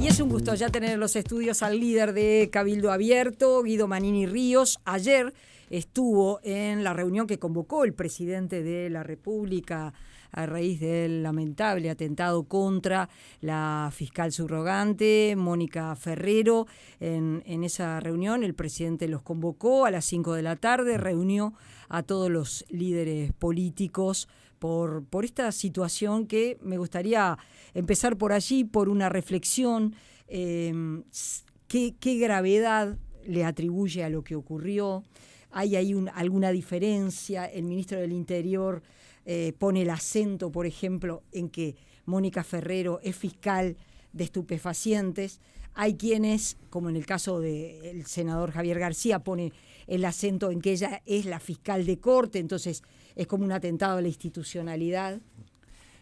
Y es un gusto ya tener en los estudios al líder de Cabildo Abierto, Guido Manini Ríos. Ayer estuvo en la reunión que convocó el presidente de la República a raíz del lamentable atentado contra la fiscal subrogante, Mónica Ferrero. En esa reunión el presidente los convocó a las 5 de la tarde, reunió a todos los líderes políticos por esta situación que me gustaría empezar por allí, por una reflexión. ¿Qué gravedad le atribuye a lo que ocurrió? ¿Hay ahí alguna diferencia? El ministro del Interior pone el acento, por ejemplo, en que Mónica Ferrero es fiscal de estupefacientes. Hay quienes, como en el caso del senador Javier García, pone el acento en que ella es la fiscal de corte, entonces es como un atentado a la institucionalidad.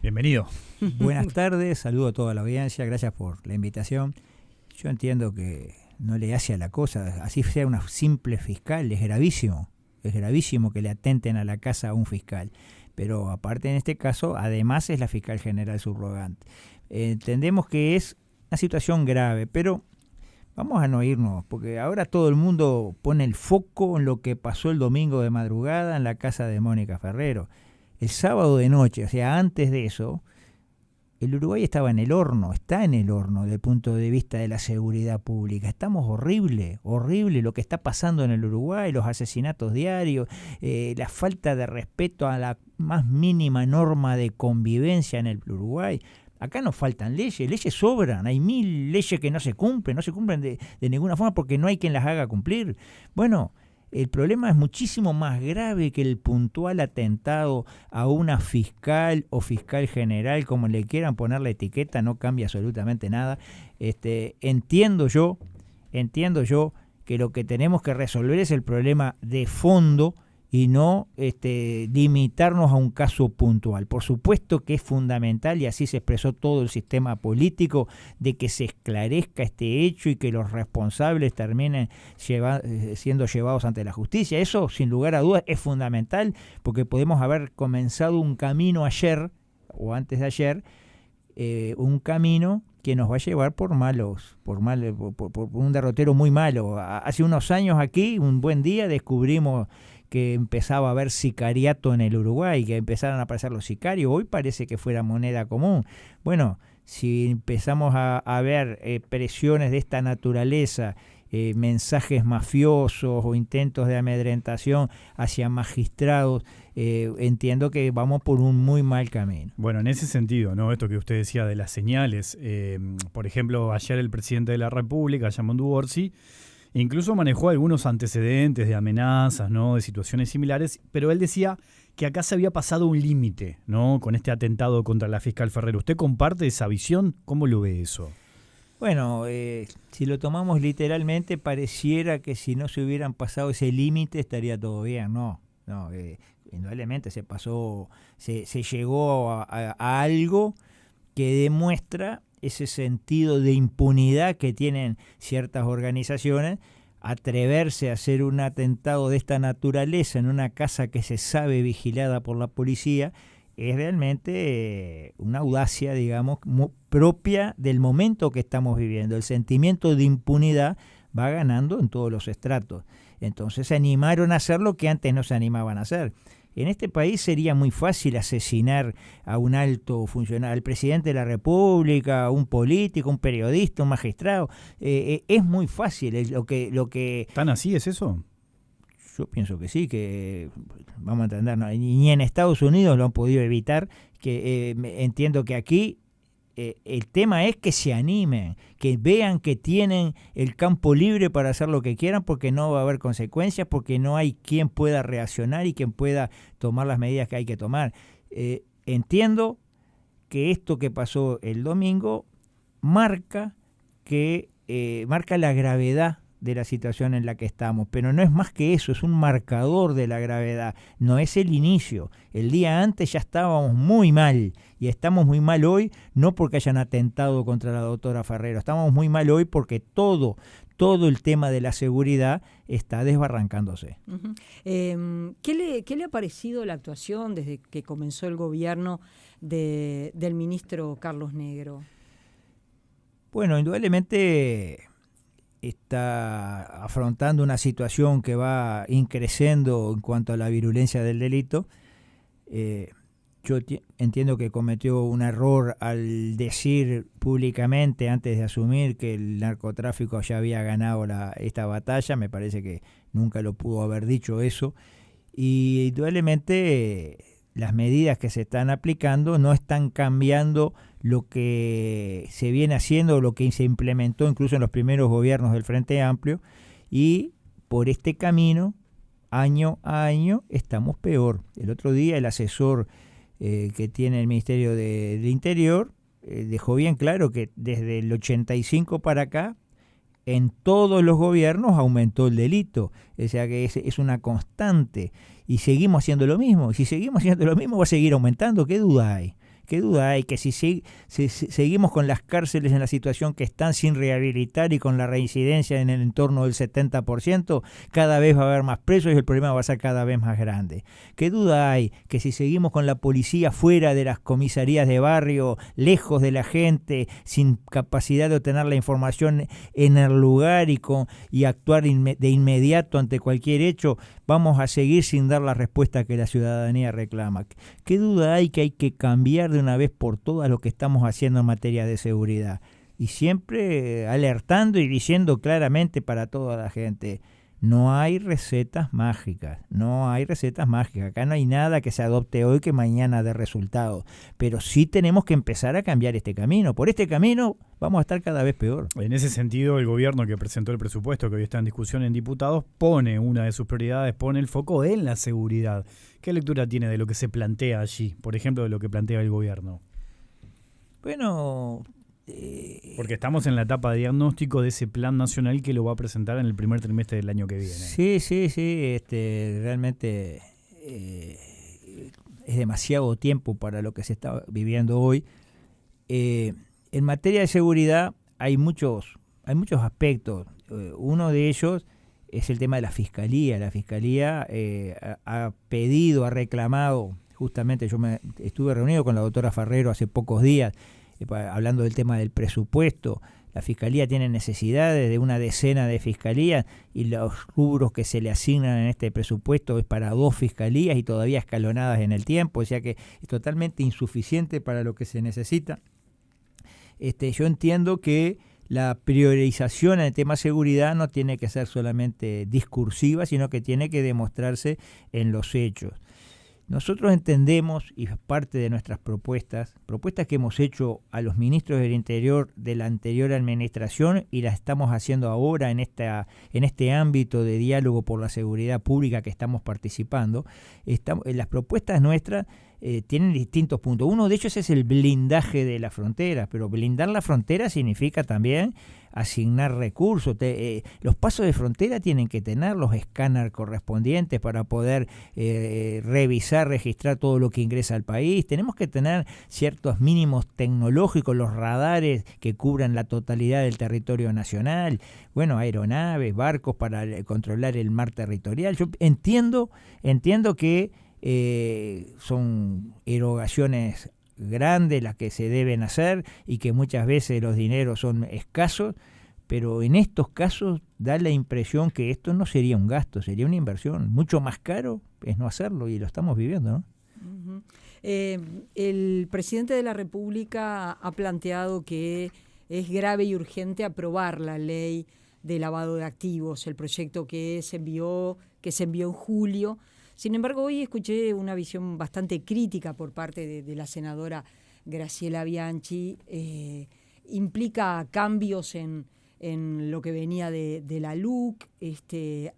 Bienvenido. Buenas tardes, saludo a toda la audiencia, gracias por la invitación. Yo entiendo que no le hace a la cosa, así sea una simple fiscal, es gravísimo que le atenten a la casa a un fiscal. Pero aparte en este caso, además es la fiscal general subrogante. Entendemos que es una situación grave, pero vamos a no irnos, porque ahora todo el mundo pone el foco en lo que pasó el domingo de madrugada en la casa de Mónica Ferrero. El sábado de noche, o sea, antes de eso, el Uruguay estaba en el horno, está en el horno desde el punto de vista de la seguridad pública. Estamos horrible lo que está pasando en el Uruguay, los asesinatos diarios, la falta de respeto a la más mínima norma de convivencia en el Uruguay. Acá no faltan leyes sobran, hay 1000 leyes que no se cumplen de ninguna forma porque no hay quien las haga cumplir. Bueno, el problema es muchísimo más grave que el puntual atentado a una fiscal o fiscal general, como le quieran poner la etiqueta, no cambia absolutamente nada. Entiendo yo que lo que tenemos que resolver es el problema de fondo y no limitarnos a un caso puntual. Por supuesto que es fundamental, y así se expresó todo el sistema político, de que se esclarezca este hecho y que los responsables terminen siendo llevados ante la justicia. Eso, sin lugar a dudas, es fundamental, porque podemos haber comenzado un camino ayer, o antes de ayer, un camino que nos va a llevar por un derrotero muy malo. Hace unos años aquí, un buen día, descubrimos que empezaba a haber sicariato en el Uruguay, que empezaron a aparecer los sicarios. Hoy parece que fuera moneda común. Bueno, si empezamos a ver presiones de esta naturaleza, mensajes mafiosos o intentos de amedrentación hacia magistrados, entiendo que vamos por un muy mal camino. Bueno, en ese sentido, ¿no? Esto que usted decía de las señales, por ejemplo, ayer el presidente de la República, Yamondu Orsi, incluso manejó algunos antecedentes de amenazas, ¿no? De situaciones similares, pero él decía que acá se había pasado un límite, ¿no? Con este atentado contra la fiscal Ferrero. ¿Usted comparte esa visión? ¿Cómo lo ve eso? Bueno, si lo tomamos literalmente, pareciera que si no se hubieran pasado ese límite estaría todo bien. No, indudablemente se llegó a algo que demuestra ese sentido de impunidad que tienen ciertas organizaciones. Atreverse a hacer un atentado de esta naturaleza en una casa que se sabe vigilada por la policía es realmente una audacia, digamos, propia del momento que estamos viviendo. El sentimiento de impunidad va ganando en todos los estratos. Entonces se animaron a hacer lo que antes no se animaban a hacer. En este país sería muy fácil asesinar a un alto funcionario, al presidente de la República, a un político, un periodista, un magistrado. Es muy fácil. Lo que ¿Tan así es eso? Yo pienso que sí, que vamos a entender, ¿no? Ni en Estados Unidos lo han podido evitar. Entiendo que aquí el tema es que se animen, que vean que tienen el campo libre para hacer lo que quieran, porque no va a haber consecuencias, porque no hay quien pueda reaccionar y quien pueda tomar las medidas que hay que tomar. Entiendo que esto que pasó el domingo marca la gravedad de la situación en la que estamos, pero no es más que eso, es un marcador de la gravedad, no es el inicio. El día antes ya estábamos muy mal, y estamos muy mal hoy, no porque hayan atentado contra la doctora Ferrero, estamos muy mal hoy porque todo el tema de la seguridad está desbarrancándose. Uh-huh. ¿Qué le ha parecido la actuación desde que comenzó el gobierno del ministro Carlos Negro? Bueno, indudablemente está afrontando una situación que va increciendo en cuanto a la virulencia del delito. Yo entiendo que cometió un error al decir públicamente, antes de asumir, que el narcotráfico ya había ganado esta batalla. Me parece que nunca lo pudo haber dicho eso. Y indudablemente las medidas que se están aplicando no están cambiando lo que se viene haciendo, lo que se implementó incluso en los primeros gobiernos del Frente Amplio, y por este camino, año a año, estamos peor. El otro día el asesor que tiene el Ministerio del Interior dejó bien claro que desde el 85 para acá, en todos los gobiernos aumentó el delito. O sea que es una constante. Y seguimos haciendo lo mismo. Si seguimos haciendo lo mismo, va a seguir aumentando. ¿Qué duda hay? ¿Qué duda hay? Que si seguimos con las cárceles en la situación que están, sin rehabilitar, y con la reincidencia en el entorno del 70%, cada vez va a haber más presos y el problema va a ser cada vez más grande. ¿Qué duda hay? Que si seguimos con la policía fuera de las comisarías de barrio, lejos de la gente, sin capacidad de obtener la información en el lugar y actuar de inmediato ante cualquier hecho, vamos a seguir sin dar la respuesta que la ciudadanía reclama. ¿Qué duda hay que cambiar de una vez por todas lo que estamos haciendo en materia de seguridad? Y siempre alertando y diciendo claramente para toda la gente, no hay recetas mágicas, no hay recetas mágicas. Acá no hay nada que se adopte hoy que mañana dé resultados. Pero sí tenemos que empezar a cambiar este camino. Por este camino vamos a estar cada vez peor. En ese sentido, el gobierno que presentó el presupuesto que hoy está en discusión en diputados pone una de sus prioridades, pone el foco en la seguridad. ¿Qué lectura tiene de lo que se plantea allí? Por ejemplo, de lo que plantea el gobierno. Bueno, porque estamos en la etapa de diagnóstico de ese plan nacional que lo va a presentar en el primer trimestre del año que viene. Sí. Realmente es demasiado tiempo para lo que se está viviendo hoy. En materia de seguridad hay muchos aspectos. Uno de ellos es el tema de la Fiscalía. La Fiscalía ha pedido, ha reclamado, justamente yo estuve reunido con la doctora Ferrero hace pocos días, hablando del tema del presupuesto. La Fiscalía tiene necesidades de una decena de fiscalías y los rubros que se le asignan en este presupuesto es para 2 fiscalías y todavía escalonadas en el tiempo, o sea que es totalmente insuficiente para lo que se necesita. Yo entiendo que la priorización en el tema seguridad no tiene que ser solamente discursiva, sino que tiene que demostrarse en los hechos. Nosotros entendemos, y es parte de nuestras propuestas que hemos hecho a los ministros del Interior de la anterior administración y las estamos haciendo ahora en este ámbito de diálogo por la seguridad pública que estamos participando. Las propuestas nuestras tienen distintos puntos. Uno de ellos es el blindaje de la frontera, pero blindar la frontera significa también asignar recursos. Los pasos de frontera tienen que tener los escáneres correspondientes para poder revisar, registrar todo lo que ingresa al país. Tenemos que tener ciertos mínimos tecnológicos, los radares que cubran la totalidad del territorio nacional, aeronaves, barcos para controlar el mar territorial. Yo entiendo que son erogaciones grandes las que se deben hacer y que muchas veces los dineros son escasos, pero en estos casos da la impresión que esto no sería un gasto, sería una inversión. Mucho más caro es no hacerlo y lo estamos viviendo, ¿no? Uh-huh. El presidente de la República ha planteado que es grave y urgente aprobar la ley de lavado de activos, el proyecto que se envió en julio. Sin embargo, hoy escuché una visión bastante crítica por parte de la senadora Graciela Bianchi. Implica cambios en lo que venía de la LUC.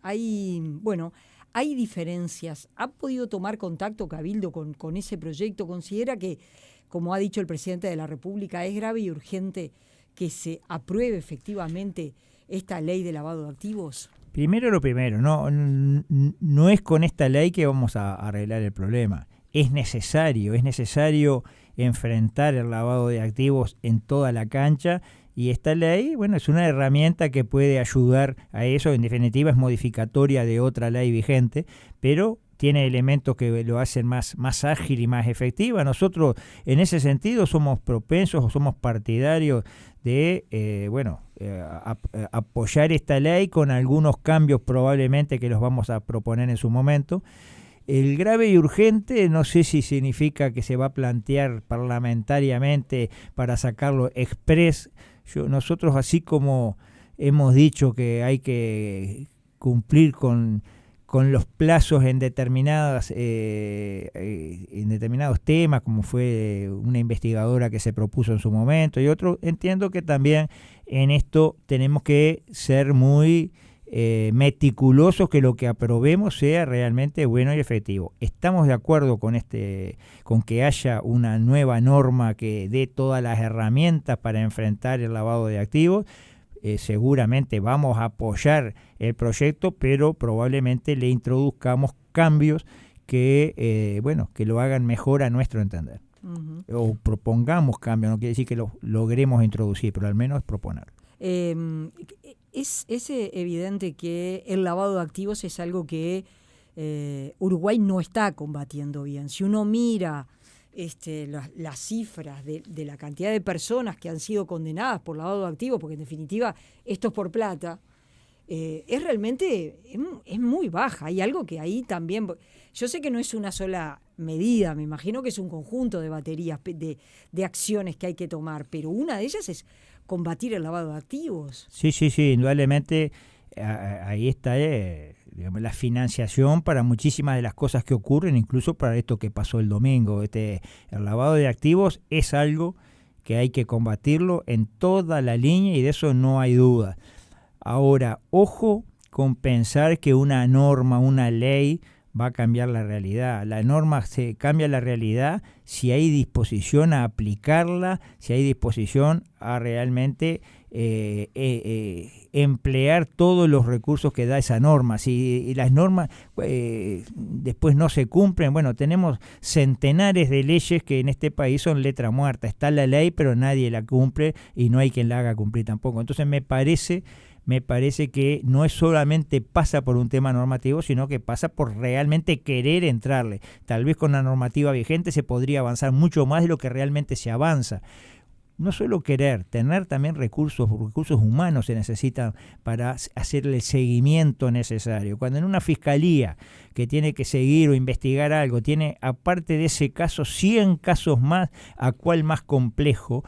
Hay diferencias. ¿Ha podido tomar contacto Cabildo con ese proyecto? ¿Considera que, como ha dicho el presidente de la República, es grave y urgente que se apruebe efectivamente esta ley de lavado de activos? Primero lo primero, no es con esta ley que vamos a arreglar el problema. Es necesario enfrentar el lavado de activos en toda la cancha y esta ley, es una herramienta que puede ayudar a eso. En definitiva es modificatoria de otra ley vigente, pero tiene elementos que lo hacen más ágil y más efectiva. Nosotros en ese sentido somos propensos o somos partidarios de apoyar esta ley con algunos cambios probablemente que los vamos a proponer en su momento. El grave y urgente no sé si significa que se va a plantear parlamentariamente para sacarlo express. Nosotros, así como hemos dicho que hay que cumplir con los plazos en determinados temas, como fue una investigadora que se propuso en su momento y otro, entiendo que también en esto tenemos que ser muy meticulosos, que lo que aprobemos sea realmente bueno y efectivo. Estamos de acuerdo con que haya una nueva norma que dé todas las herramientas para enfrentar el lavado de activos. Seguramente vamos a apoyar el proyecto, pero probablemente le introduzcamos cambios que lo hagan mejor a nuestro entender. Uh-huh. O propongamos cambios, no quiere decir que lo logremos introducir, pero al menos proponerlo. Es evidente que el lavado de activos es algo que Uruguay no está combatiendo bien. Si uno mira las cifras de la cantidad de personas que han sido condenadas por lavado de activos, porque en definitiva esto es por plata, es realmente es muy baja. Hay algo que ahí también, yo sé que no es una sola medida, me imagino que es un conjunto de baterías de acciones que hay que tomar, pero una de ellas es combatir el lavado de activos. Sí, indudablemente ahí está la financiación para muchísimas de las cosas que ocurren, incluso para esto que pasó el domingo. El lavado de activos es algo que hay que combatirlo en toda la línea y de eso no hay duda. Ahora, ojo con pensar que una norma, una ley va a cambiar la realidad. La norma se cambia la realidad si hay disposición a aplicarla, si hay disposición a realmente emplear todos los recursos que da esa norma. Si las normas después no se cumplen, tenemos centenares de leyes que en este país son letra muerta. Está la ley, pero nadie la cumple y no hay quien la haga cumplir tampoco. Entonces me parece que no es solamente pasa por un tema normativo, sino que pasa por realmente querer entrarle. Tal vez con la normativa vigente se podría avanzar mucho más de lo que realmente se avanza. No solo querer, tener también recursos humanos se necesitan para hacer el seguimiento necesario. Cuando en una fiscalía que tiene que seguir o investigar algo, tiene aparte de ese caso 100 casos más, a cuál más complejo,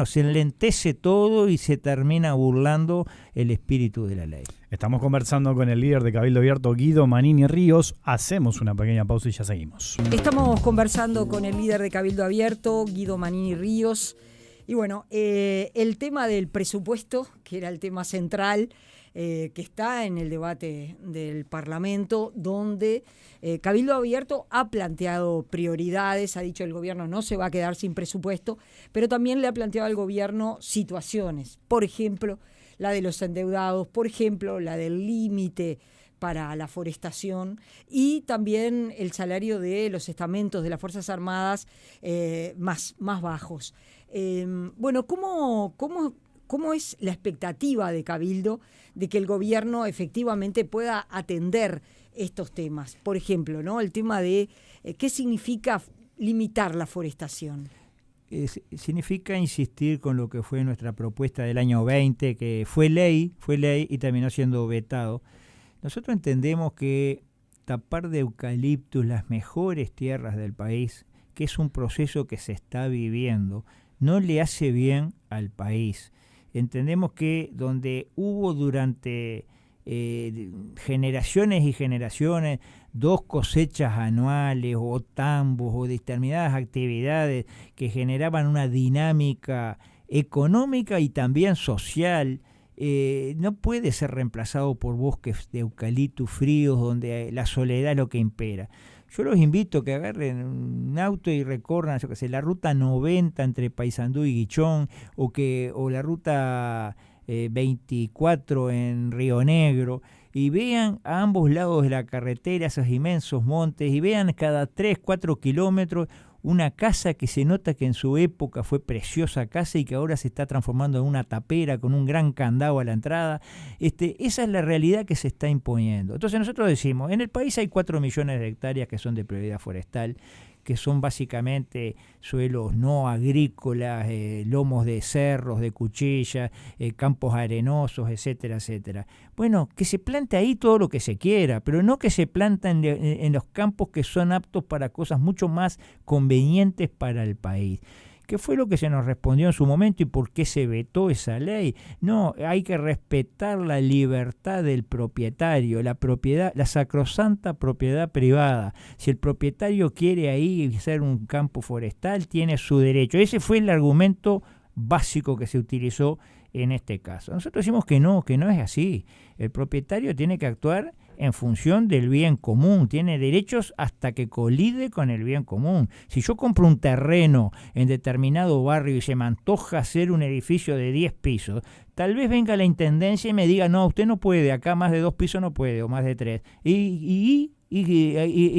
se enlentece todo y se termina burlando el espíritu de la ley. Estamos conversando con el líder de Cabildo Abierto, Guido Manini Ríos. Hacemos una pequeña pausa y ya seguimos. Estamos conversando con el líder de Cabildo Abierto, Guido Manini Ríos. Y el tema del presupuesto, que era el tema central, que está en el debate del Parlamento, donde Cabildo Abierto ha planteado prioridades, ha dicho el gobierno no se va a quedar sin presupuesto, pero también le ha planteado al gobierno situaciones, por ejemplo, la de los endeudados, por ejemplo, la del límite para la forestación y también el salario de los estamentos de las Fuerzas Armadas más bajos. ¿Cómo es la expectativa de Cabildo de que el gobierno efectivamente pueda atender estos temas? Por ejemplo, ¿no? El tema de ¿qué significa limitar la forestación? Significa insistir con lo que fue nuestra propuesta del año 20, que fue ley y terminó siendo vetado. Nosotros entendemos que tapar de eucaliptus las mejores tierras del país, que es un proceso que se está viviendo, no le hace bien al país. Entendemos que donde hubo durante generaciones y generaciones 2 cosechas anuales o tambos o determinadas actividades que generaban una dinámica económica y también social, no puede ser reemplazado por bosques de eucaliptus fríos donde la soledad es lo que impera. Yo los invito a que agarren un auto y recorran, la ruta 90 entre Paysandú y Guichón, o la ruta 24 en Río Negro, y vean a ambos lados de la carretera esos inmensos montes, y vean cada 3-4 kilómetros una casa que se nota que en su época fue preciosa casa y que ahora se está transformando en una tapera con un gran candado a la entrada. Esa es la realidad que se está imponiendo. Entonces nosotros decimos, en el país hay 4 millones de hectáreas que son de prioridad forestal, que son básicamente suelos no agrícolas, lomos de cerros, de cuchillas, campos arenosos, etcétera, etcétera. Bueno, que se plante ahí todo lo que se quiera, pero no que se planta en los campos que son aptos para cosas mucho más convenientes para el país. ¿Qué fue lo que se nos respondió en su momento y por qué se vetó esa ley? No, hay que respetar la libertad del propietario, la propiedad, la sacrosanta propiedad privada. Si el propietario quiere ahí hacer un campo forestal, tiene su derecho. Ese fue el argumento básico que se utilizó en este caso. Nosotros decimos que no es así. El propietario tiene que actuar en función del bien común, tiene derechos hasta que colide con el bien común. Si yo compro un terreno en determinado barrio y se me antoja hacer un edificio de 10 pisos, tal vez venga la intendencia y me diga, no, usted no puede, acá más de 2 pisos no puede, o más de 3. ¿Y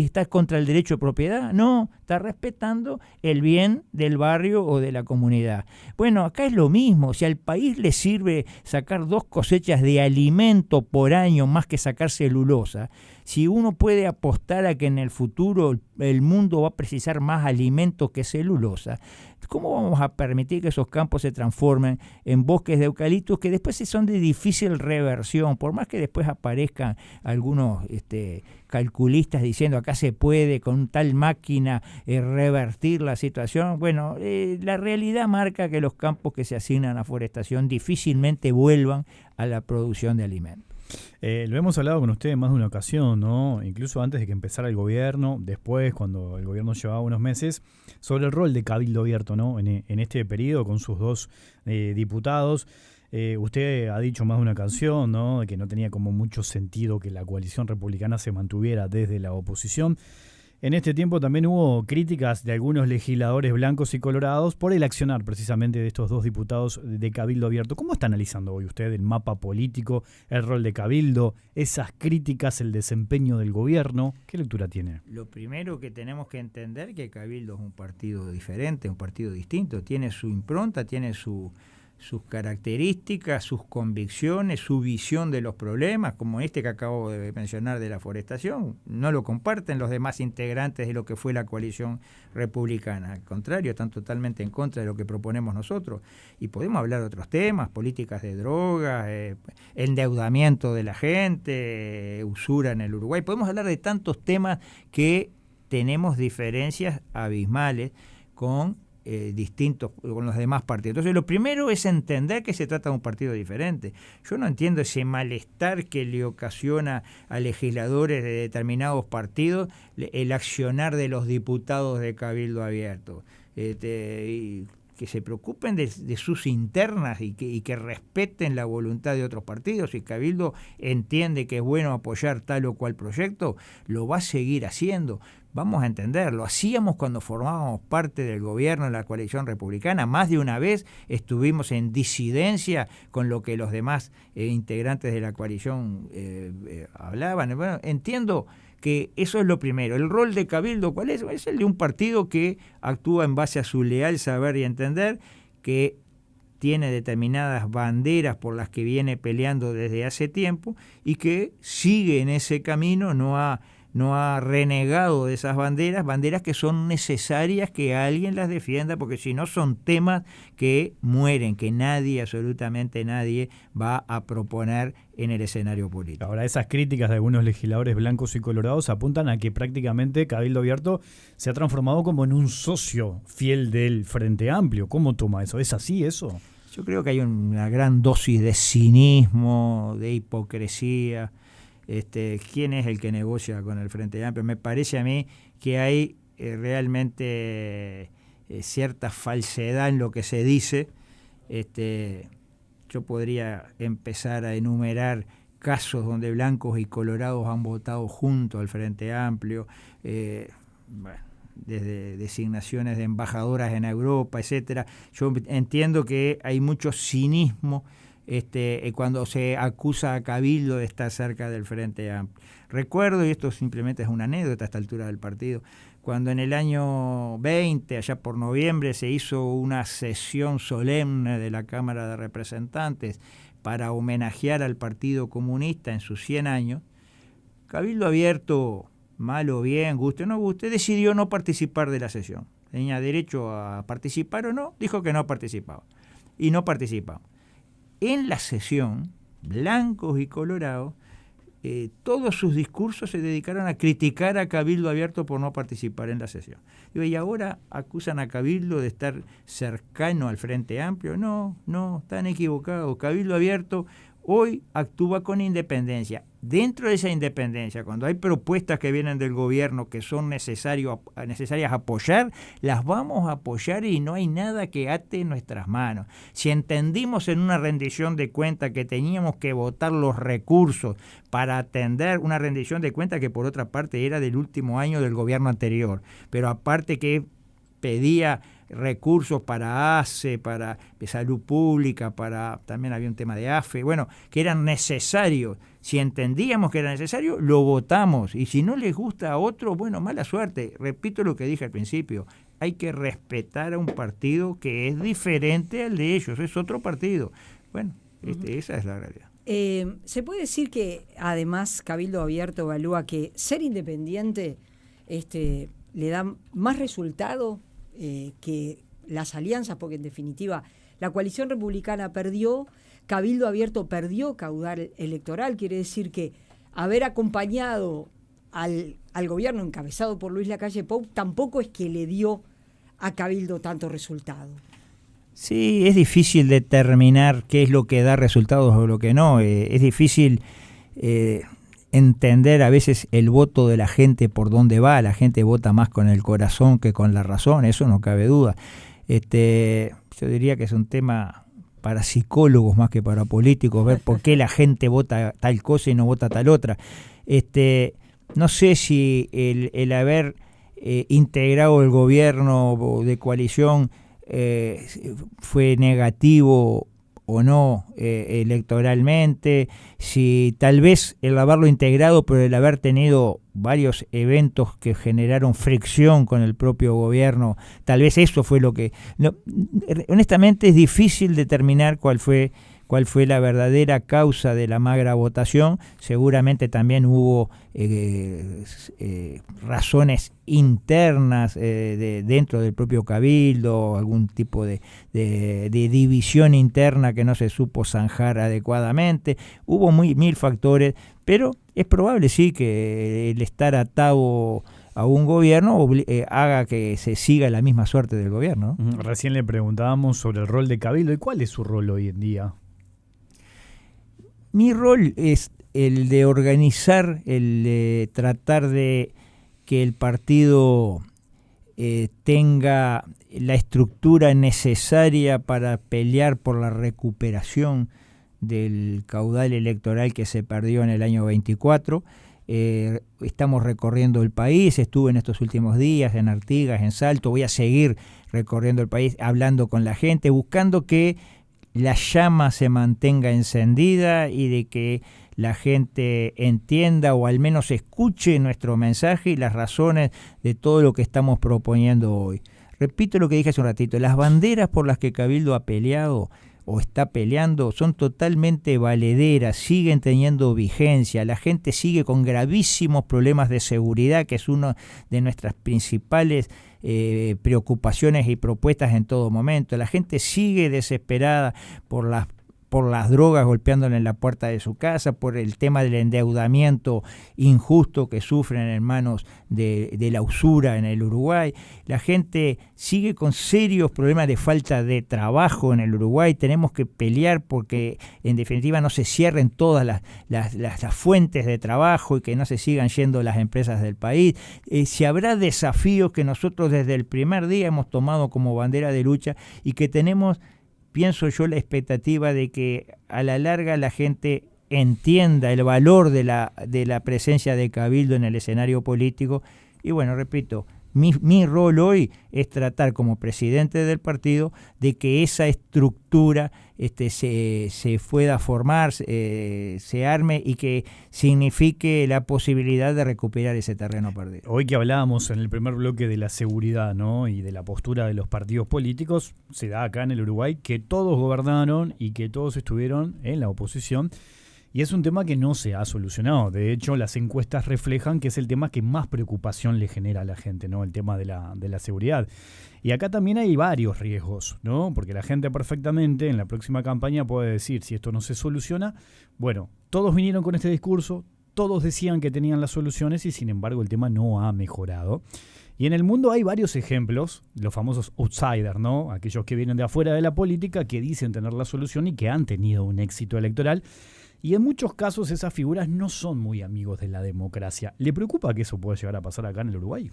está contra el derecho de propiedad? No, está respetando el bien del barrio o de la comunidad. Bueno, acá es lo mismo. Si al país le sirve sacar 2 cosechas de alimento por año más que sacar celulosa, si uno puede apostar a que en el futuro el mundo va a precisar más alimento que celulosa, ¿cómo vamos a permitir que esos campos se transformen en bosques de eucaliptos que después son de difícil reversión? Por más que después aparezcan algunos calculistas diciendo acá se puede con tal máquina revertir la situación, bueno, la realidad marca que los campos que se asignan a forestación difícilmente vuelvan a la producción de alimentos. Lo hemos hablado con ustedes más de una ocasión, ¿no? Incluso antes de que empezara el gobierno, después, cuando el gobierno llevaba unos meses, sobre el rol de Cabildo Abierto, ¿no? En este periodo, con sus 2 diputados. Usted ha dicho más de una ocasión, ¿no? Que no tenía como mucho sentido que la coalición republicana se mantuviera desde la oposición. En este tiempo también hubo críticas de algunos legisladores blancos y colorados por el accionar precisamente de estos 2 diputados de Cabildo Abierto. ¿Cómo está analizando hoy usted el mapa político, el rol de Cabildo, esas críticas, el desempeño del gobierno? ¿Qué lectura tiene? Lo primero que tenemos que entender es que Cabildo es un partido diferente, un partido distinto, tiene su impronta, tiene sus características, sus convicciones, su visión de los problemas, como este que acabo de mencionar de la forestación. No lo comparten los demás integrantes de lo que fue la coalición republicana. Al contrario, están totalmente en contra de lo que proponemos nosotros. Y podemos hablar de otros temas, políticas de drogas, endeudamiento de la gente, usura en el Uruguay. Podemos hablar de tantos temas que tenemos diferencias abismales con los demás partidos. Entonces, lo primero es entender que se trata de un partido diferente. Yo no entiendo ese malestar que le ocasiona a legisladores de determinados partidos el accionar de los diputados de Cabildo Abierto. Y que se preocupen de sus internas y que respeten la voluntad de otros partidos. Si Cabildo entiende que es bueno apoyar tal o cual proyecto, lo va a seguir haciendo. Vamos a entenderlo. Hacíamos cuando formábamos parte del gobierno de la coalición republicana. Más de una vez estuvimos en disidencia con lo que los demás integrantes de la coalición hablaban. Bueno, entiendo que eso es lo primero. El rol de Cabildo, ¿cuál es? Es el de un partido que actúa en base a su leal saber y entender, que tiene determinadas banderas por las que viene peleando desde hace tiempo y que sigue en ese camino, no ha renegado de esas banderas que son necesarias que alguien las defienda, porque si no son temas que mueren, que nadie, absolutamente nadie, va a proponer en el escenario político. Ahora, esas críticas de algunos legisladores blancos y colorados apuntan a que prácticamente Cabildo Abierto se ha transformado como en un socio fiel del Frente Amplio. ¿Cómo toma eso? ¿Es así eso? Yo creo que hay una gran dosis de cinismo, de hipocresía. ¿Quién es el que negocia con el Frente Amplio? Me parece a mí que hay realmente cierta falsedad en lo que se dice. Yo podría empezar a enumerar casos donde blancos y colorados han votado junto al Frente Amplio, desde designaciones de embajadoras en Europa, etcétera. Yo entiendo que hay mucho cinismo cuando se acusa a Cabildo de estar cerca del Frente Amplio. Recuerdo, y esto simplemente es una anécdota a esta altura del partido, cuando en el año 20, allá por noviembre, se hizo una sesión solemne de la Cámara de Representantes para homenajear al Partido Comunista en sus 100 años, Cabildo Abierto mal o bien, guste o no guste, decidió no participar de la sesión. Tenía derecho a participar o no, dijo que no participaba. Y no participamos. En la sesión, blancos y colorados, todos sus discursos se dedicaron a criticar a Cabildo Abierto por no participar en la sesión. Y ahora acusan a Cabildo de estar cercano al Frente Amplio. No, están equivocados. Cabildo Abierto hoy actúa con independencia. Dentro de esa independencia, cuando hay propuestas que vienen del gobierno que son necesarias apoyar, las vamos a apoyar y no hay nada que ate nuestras manos. Si entendimos en una rendición de cuentas que teníamos que votar los recursos para atender una rendición de cuentas que por otra parte era del último año del gobierno anterior, pero aparte que pedía recursos para ACE, para salud pública, también había un tema de AFE, bueno, que eran necesarios. Si entendíamos que era necesario, lo votamos. Y si no les gusta a otro, bueno, mala suerte. Repito lo que dije al principio, hay que respetar a un partido que es diferente al de ellos, es otro partido. Bueno, esa es la realidad. Se puede decir que además Cabildo Abierto evalúa que ser independiente le da más resultado que las alianzas, porque en definitiva la coalición republicana perdió, Cabildo Abierto perdió caudal electoral, quiere decir que haber acompañado al gobierno encabezado por Luis Lacalle Pou tampoco es que le dio a Cabildo tanto resultado. Sí, es difícil determinar qué es lo que da resultados o lo que no. Es difícil entender a veces el voto de la gente por dónde va. La gente vota más con el corazón que con la razón, eso no cabe duda. Yo diría que es un tema para psicólogos más que para políticos, ver por qué la gente vota tal cosa y no vota tal otra. No sé si el haber integrado el gobierno de coalición fue negativo o no electoralmente, si tal vez el haberlo integrado, pero el haber tenido varios eventos que generaron fricción con el propio gobierno, tal vez eso fue lo que... No, honestamente es difícil determinar cuál fue la verdadera causa de la magra votación. Seguramente también hubo razones internas dentro del propio Cabildo, algún tipo de división interna que no se supo zanjar adecuadamente. Hubo mil factores, pero es probable sí que el estar atado a un gobierno haga que se siga la misma suerte del gobierno, ¿no? Recién le preguntábamos sobre el rol de Cabildo. ¿Y cuál es su rol hoy en día? Mi rol es el de organizar, el de tratar de que el partido tenga la estructura necesaria para pelear por la recuperación del caudal electoral que se perdió en el año 24. Estamos recorriendo el país, estuve en estos últimos días en Artigas, en Salto, voy a seguir recorriendo el país, hablando con la gente, buscando que la llama se mantenga encendida y de que la gente entienda o al menos escuche nuestro mensaje y las razones de todo lo que estamos proponiendo hoy. Repito lo que dije hace un ratito, las banderas por las que Cabildo ha peleado o está peleando son totalmente valederas, siguen teniendo vigencia, la gente sigue con gravísimos problemas de seguridad, que es una de nuestras principales preocupaciones y propuestas en todo momento. La gente sigue desesperada por las drogas golpeándole en la puerta de su casa, por el tema del endeudamiento injusto que sufren en manos de la usura en el Uruguay. La gente sigue con serios problemas de falta de trabajo en el Uruguay. Tenemos que pelear porque en definitiva no se cierren todas las fuentes de trabajo y que no se sigan yendo las empresas del país. Si habrá desafíos que nosotros desde el primer día hemos tomado como bandera de lucha y que tenemos, pienso yo, la expectativa de que a la larga la gente entienda el valor de la presencia de Cabildo en el escenario político. Y bueno, repito, mi rol hoy es tratar como presidente del partido de que esa estructura se pueda formar, se arme y que signifique la posibilidad de recuperar ese terreno perdido. Hoy que hablábamos en el primer bloque de la seguridad, ¿no?, y de la postura de los partidos políticos, se da acá en el Uruguay que todos gobernaron y que todos estuvieron en la oposición. Y es un tema que no se ha solucionado. De hecho, las encuestas reflejan que es el tema que más preocupación le genera a la gente, ¿no? El tema de la seguridad. Y acá también hay varios riesgos, ¿no? Porque la gente perfectamente en la próxima campaña puede decir, si esto no se soluciona, bueno, todos vinieron con este discurso, todos decían que tenían las soluciones y sin embargo el tema no ha mejorado. Y en el mundo hay varios ejemplos, los famosos outsiders, ¿no? Aquellos que vienen de afuera de la política, que dicen tener la solución y que han tenido un éxito electoral. Y en muchos casos esas figuras no son muy amigos de la democracia. ¿Le preocupa que eso pueda llegar a pasar acá en el Uruguay?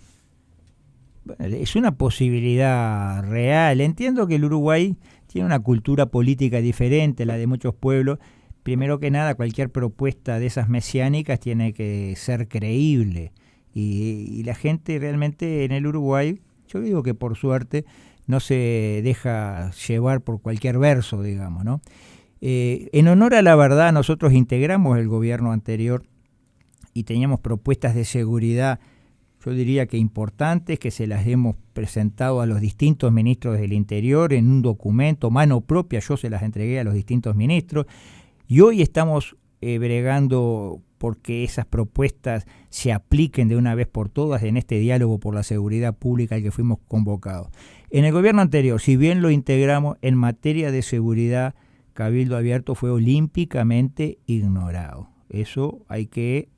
Bueno, es una posibilidad real. Entiendo que el Uruguay tiene una cultura política diferente a la de muchos pueblos. Primero que nada, cualquier propuesta de esas mesiánicas tiene que ser creíble. Y la gente realmente en el Uruguay, yo digo que por suerte, no se deja llevar por cualquier verso, digamos, ¿no? En honor a la verdad, nosotros integramos el gobierno anterior y teníamos propuestas de seguridad, yo diría que importantes, que se las hemos presentado a los distintos ministros del Interior en un documento, mano propia, yo se las entregué a los distintos ministros, y hoy estamos bregando porque esas propuestas se apliquen de una vez por todas en este diálogo por la seguridad pública al que fuimos convocados. En el gobierno anterior, si bien lo integramos en materia de seguridad, Cabildo Abierto fue olímpicamente ignorado. Eso hay que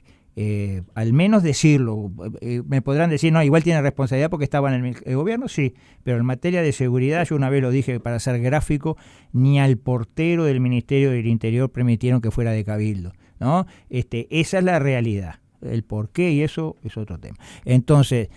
al menos decirlo. Me podrán decir, no, igual tiene responsabilidad porque estaba en el gobierno, sí, pero en materia de seguridad, yo una vez lo dije para ser gráfico, ni al portero del Ministerio del Interior permitieron que fuera de Cabildo, ¿no? Esa es la realidad. El por qué y eso es otro tema. Entonces,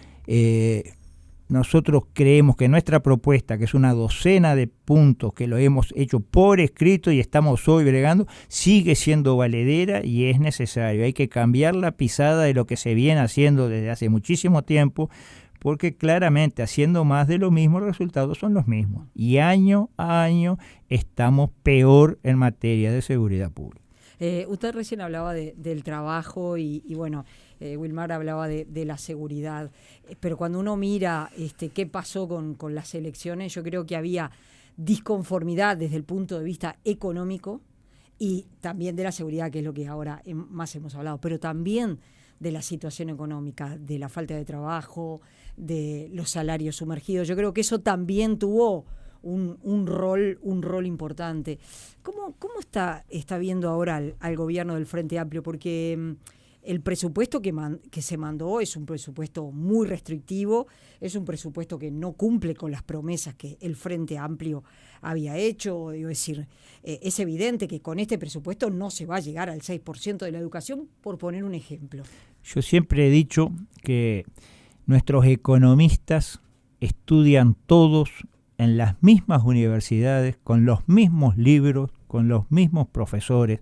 nosotros creemos que nuestra propuesta, que es una docena de puntos que lo hemos hecho por escrito y estamos hoy bregando, sigue siendo valedera y es necesario. Hay que cambiar la pisada de lo que se viene haciendo desde hace muchísimo tiempo, porque claramente haciendo más de lo mismo, los resultados son los mismos. Y año a año estamos peor en materia de seguridad pública. Usted recién hablaba del trabajo y bueno, Wilmar hablaba de la seguridad, pero cuando uno mira qué pasó con las elecciones, yo creo que había disconformidad desde el punto de vista económico y también de la seguridad, que es lo que ahora más hemos hablado, pero también de la situación económica, de la falta de trabajo, de los salarios sumergidos. Yo creo que eso también tuvo un rol importante. ¿Cómo está viendo ahora al gobierno del Frente Amplio? Porque el presupuesto que se mandó es un presupuesto muy restrictivo, es un presupuesto que no cumple con las promesas que el Frente Amplio había hecho. Es decir, es evidente que con este presupuesto no se va a llegar al 6% de la educación, por poner un ejemplo. Yo siempre he dicho que nuestros economistas estudian todos en las mismas universidades, con los mismos libros, con los mismos profesores,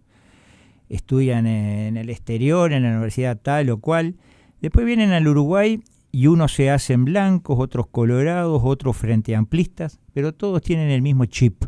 estudian en el exterior, en la universidad tal o cual, después vienen al Uruguay y unos se hacen blancos, otros colorados, otros frente amplistas, pero todos tienen el mismo chip,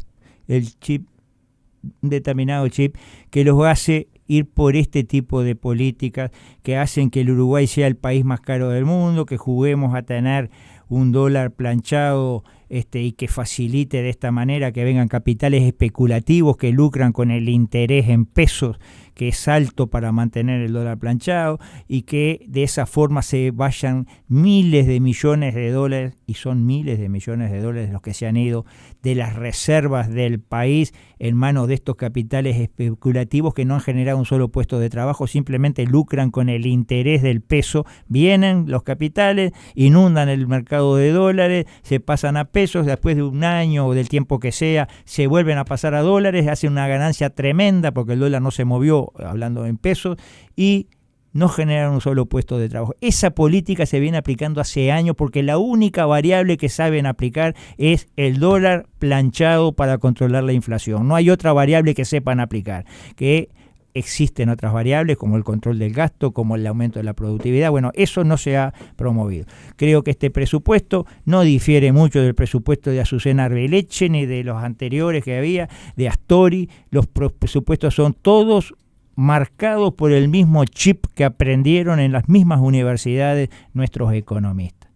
un determinado chip que los hace ir por este tipo de políticas que hacen que el Uruguay sea el país más caro del mundo, que juguemos a tener un dólar planchado y que facilite de esta manera que vengan capitales especulativos que lucran con el interés en pesos, que es alto para mantener el dólar planchado, y que de esa forma se vayan miles de millones de dólares, y son miles de millones de dólares los que se han ido de las reservas del país en manos de estos capitales especulativos que no han generado un solo puesto de trabajo, simplemente lucran con el interés del peso. Vienen los capitales, inundan el mercado de dólares, se pasan a pesos, después de un año o del tiempo que sea, se vuelven a pasar a dólares, hacen una ganancia tremenda porque el dólar no se movió, hablando en pesos, y no generan un solo puesto de trabajo. Esa política se viene aplicando hace años porque la única variable que saben aplicar es el dólar planchado para controlar la inflación. No hay otra variable que sepan aplicar, que existen otras variables como el control del gasto, como el aumento de la productividad. Bueno, eso no se ha promovido. Creo que este presupuesto no difiere mucho del presupuesto de Azucena Arbeleche ni de los anteriores que había, de Astori. Los presupuestos son todos marcados por el mismo chip que aprendieron en las mismas universidades nuestros economistas.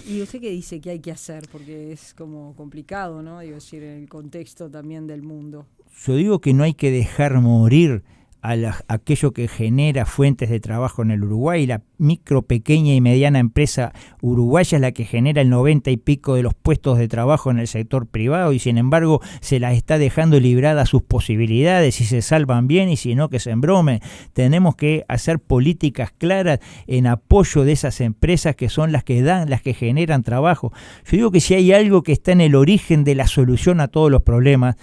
¿Y usted qué dice que hay que hacer? Porque es como complicado, ¿no? Digo, decir, en el contexto también del mundo. Yo digo que no hay que dejar morir aquello que genera fuentes de trabajo en el Uruguay. La micro, pequeña y mediana empresa uruguaya es la que genera el 90 y pico de los puestos de trabajo en el sector privado, y sin embargo se las está dejando libradas sus posibilidades, si se salvan bien y si no que se embromen. Tenemos que hacer políticas claras en apoyo de esas empresas que son las que dan, las que generan trabajo. Yo digo que si hay algo que está en el origen de la solución a todos los problemas,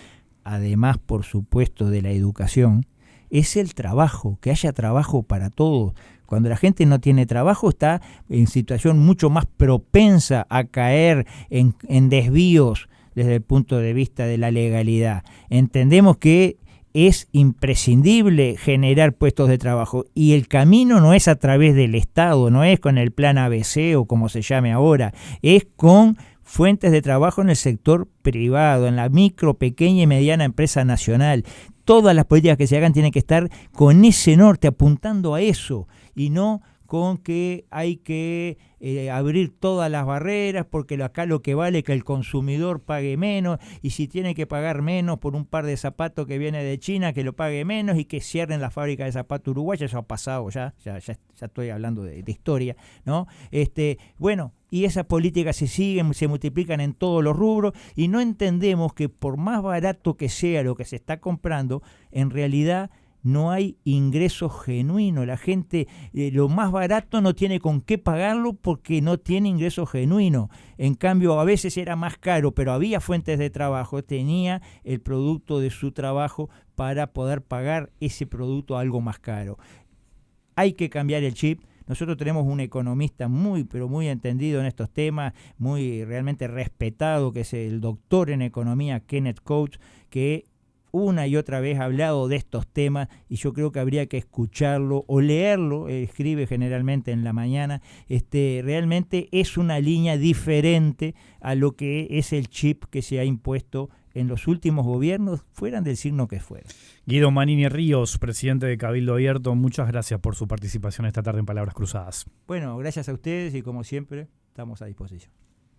además por supuesto de la educación, es el trabajo, que haya trabajo para todos. Cuando la gente no tiene trabajo está en situación mucho más propensa a caer en desvíos desde el punto de vista de la legalidad. Entendemos que es imprescindible generar puestos de trabajo, y el camino no es a través del Estado, no es con el plan ABC o como se llame ahora, es con fuentes de trabajo en el sector privado, en la micro, pequeña y mediana empresa nacional. Todas las políticas que se hagan tienen que estar con ese norte, apuntando a eso, y no con que hay que abrir todas las barreras, porque acá lo que vale es que el consumidor pague menos, y si tiene que pagar menos por un par de zapatos que viene de China, que lo pague menos, y que cierren la fábrica de zapatos uruguayas. Eso ha pasado ya estoy hablando de historia, ¿no? Bueno, y esas políticas se siguen, se multiplican en todos los rubros, y no entendemos que por más barato que sea lo que se está comprando, en realidad no hay ingreso genuino. La gente, lo más barato no tiene con qué pagarlo porque no tiene ingreso genuino. En cambio, a veces era más caro, pero había fuentes de trabajo, tenía el producto de su trabajo para poder pagar ese producto algo más caro. Hay que cambiar el chip. Nosotros tenemos un economista muy, pero muy entendido en estos temas, muy realmente respetado, que es el doctor en economía Kenneth Coates, que una y otra vez ha hablado de estos temas, y yo creo que habría que escucharlo o leerlo. Escribe generalmente en la mañana. Realmente es una línea diferente a lo que es el chip que se ha impuesto en los últimos gobiernos, fueran del signo que fuera. Guido Manini Ríos, presidente de Cabildo Abierto, muchas gracias por su participación esta tarde en Palabras Cruzadas. Bueno, gracias a ustedes, y como siempre, estamos a disposición.